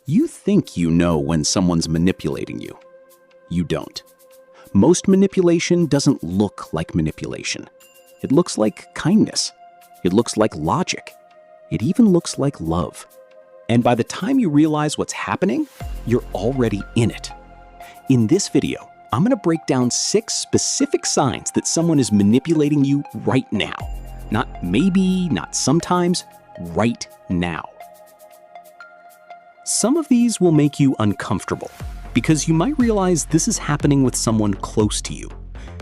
You think you know when someone's manipulating you. You don't. Most manipulation doesn't look like manipulation. It looks like kindness. It looks like logic. It even looks like love. And by the time you realize what's happening, you're already in it. In this video, I'm going to break down 6 specific signs that someone is manipulating you right now. Not maybe, not sometimes, right now. Some of these will make you uncomfortable because you might realize this is happening with someone close to you.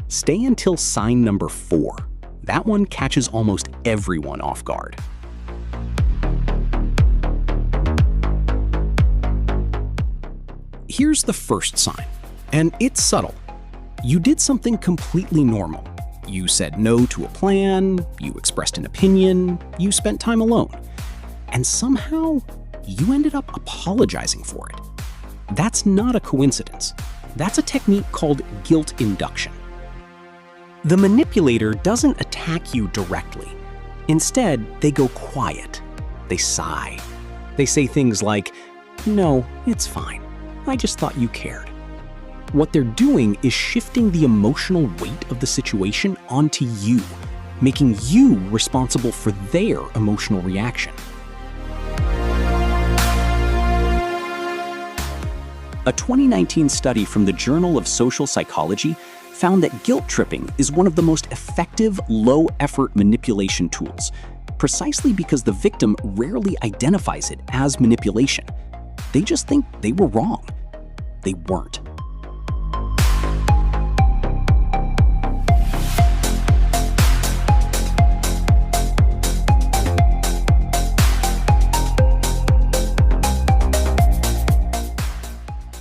Stay until sign number 4. That one catches almost everyone off guard. Here's the first sign, and it's subtle. You did something completely normal. You said no to a plan, you expressed an opinion, you spent time alone, and somehow you ended up apologizing for it. That's not a coincidence. That's a technique called guilt induction. The manipulator doesn't attack you directly. Instead, they go quiet. They sigh. They say things like, "No, it's fine. I just thought you cared." What they're doing is shifting the emotional weight of the situation onto you, making you responsible for their emotional reaction. A 2019 study from the Journal of Social Psychology found that guilt tripping is one of the most effective low-effort manipulation tools, precisely because the victim rarely identifies it as manipulation. They just think they were wrong. They weren't.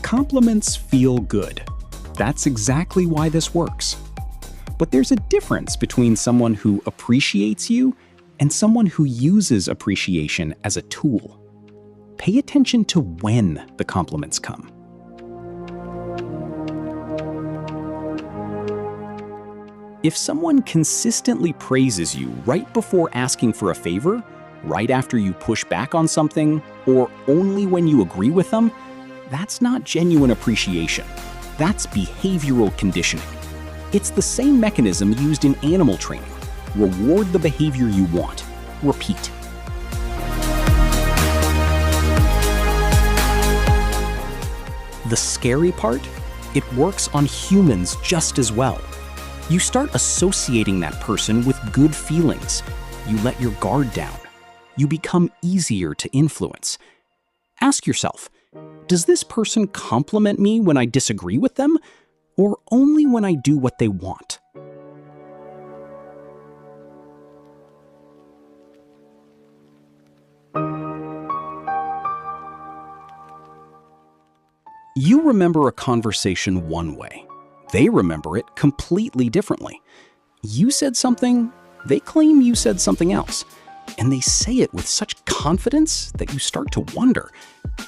Compliments feel good. That's exactly why this works. But there's a difference between someone who appreciates you and someone who uses appreciation as a tool. Pay attention to when the compliments come. If someone consistently praises you right before asking for a favor, right after you push back on something, or only when you agree with them, that's not genuine appreciation. That's behavioral conditioning. It's the same mechanism used in animal training. Reward the behavior you want. Repeat. The scary part? It works on humans just as well. You start associating that person with good feelings. You let your guard down. You become easier to influence. Ask yourself, does this person compliment me when I disagree with them, or only when I do what they want? You remember a conversation one way. They remember it completely differently. You said something, they claim you said something else. And they say it with such confidence that you start to wonder,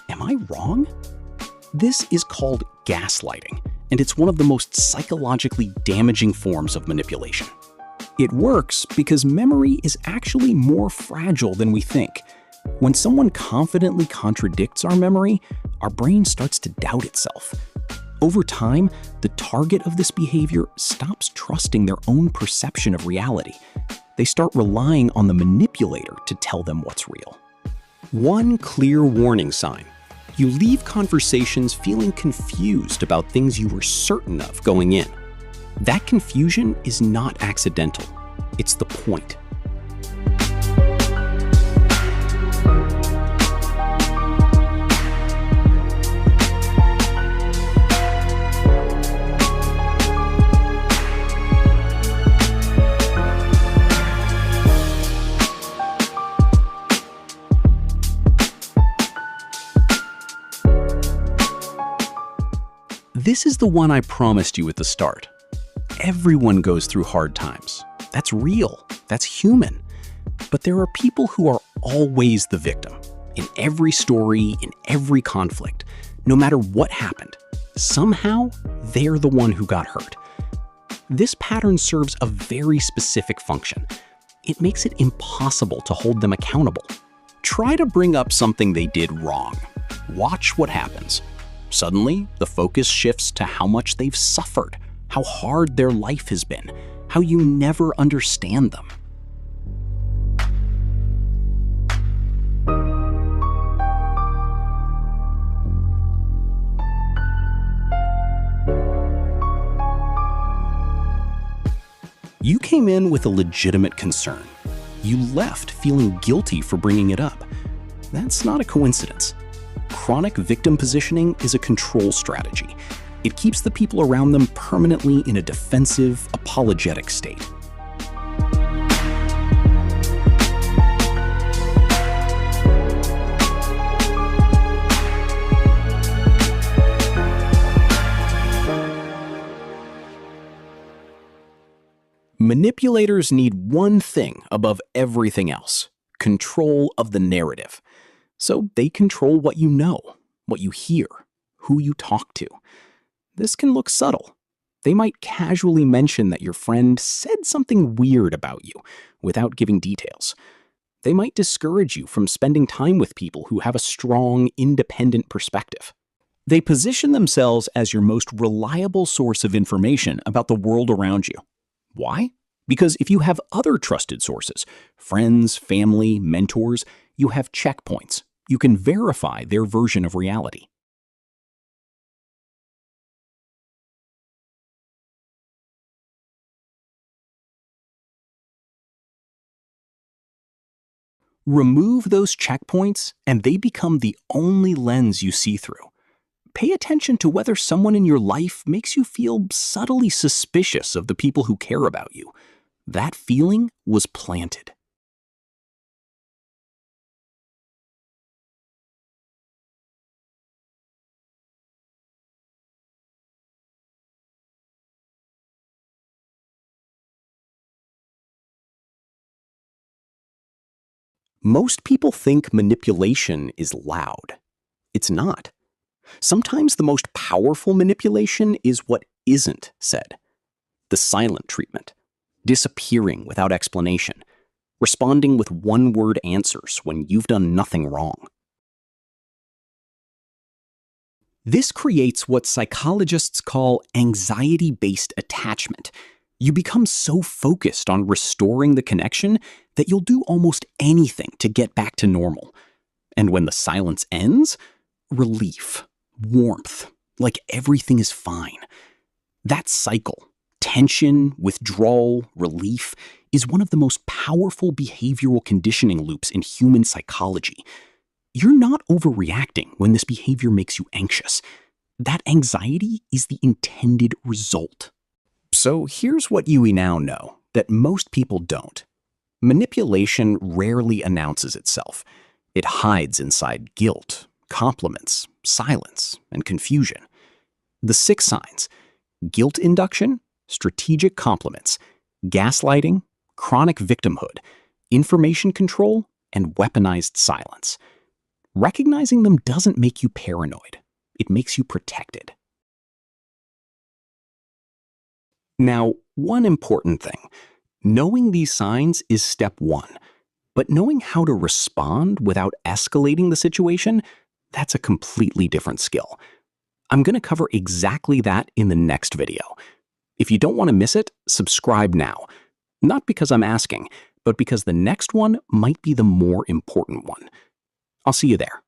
am I wrong? This is called gaslighting, and it's one of the most psychologically damaging forms of manipulation. It works because memory is actually more fragile than we think. When someone confidently contradicts our memory, our brain starts to doubt itself. Over time, the target of this behavior stops trusting their own perception of reality. They start relying on the manipulator to tell them what's real. One clear warning sign. You leave conversations feeling confused about things you were certain of going in. That confusion is not accidental. It's the point. This is the one I promised you at the start. Everyone goes through hard times. That's real. That's human. But there are people who are always the victim. In every story, in every conflict, no matter what happened, somehow they're the one who got hurt. This pattern serves a very specific function. It makes it impossible to hold them accountable. Try to bring up something they did wrong. Watch what happens. Suddenly, the focus shifts to how much they've suffered, how hard their life has been, how you never understand them. You came in with a legitimate concern. You left feeling guilty for bringing it up. That's not a coincidence. Chronic victim positioning is a control strategy. It keeps the people around them permanently in a defensive, apologetic state. Manipulators need one thing above everything else: control of the narrative. So they control what you know, what you hear, who you talk to. This can look subtle. They might casually mention that your friend said something weird about you without giving details. They might discourage you from spending time with people who have a strong, independent perspective. They position themselves as your most reliable source of information about the world around you. Why? Because if you have other trusted sources, friends, family, mentors, you have checkpoints. You can verify their version of reality. Remove those checkpoints, and they become the only lens you see through. Pay attention to whether someone in your life makes you feel subtly suspicious of the people who care about you. That feeling was planted. Most people think manipulation is loud. It's not. Sometimes the most powerful manipulation is what isn't said. The silent treatment. Disappearing without explanation. Responding with one-word answers when you've done nothing wrong. This creates what psychologists call anxiety-based attachment. You become so focused on restoring the connection that you'll do almost anything to get back to normal. And when the silence ends, relief, warmth, like everything is fine. That cycle, tension, withdrawal, relief, is one of the most powerful behavioral conditioning loops in human psychology. You're not overreacting when this behavior makes you anxious. That anxiety is the intended result. So here's what you now know that most people don't. Manipulation rarely announces itself. It hides inside guilt, compliments, silence, and confusion. The 6 signs: guilt induction, strategic compliments, gaslighting, chronic victimhood, information control, and weaponized silence. Recognizing them doesn't make you paranoid. It makes you protected. Now, one important thing. Knowing these signs is step 1. But knowing how to respond without escalating the situation, that's a completely different skill. I'm going to cover exactly that in the next video. If you don't want to miss it, subscribe now. Not because I'm asking, but because the next one might be the more important one. I'll see you there.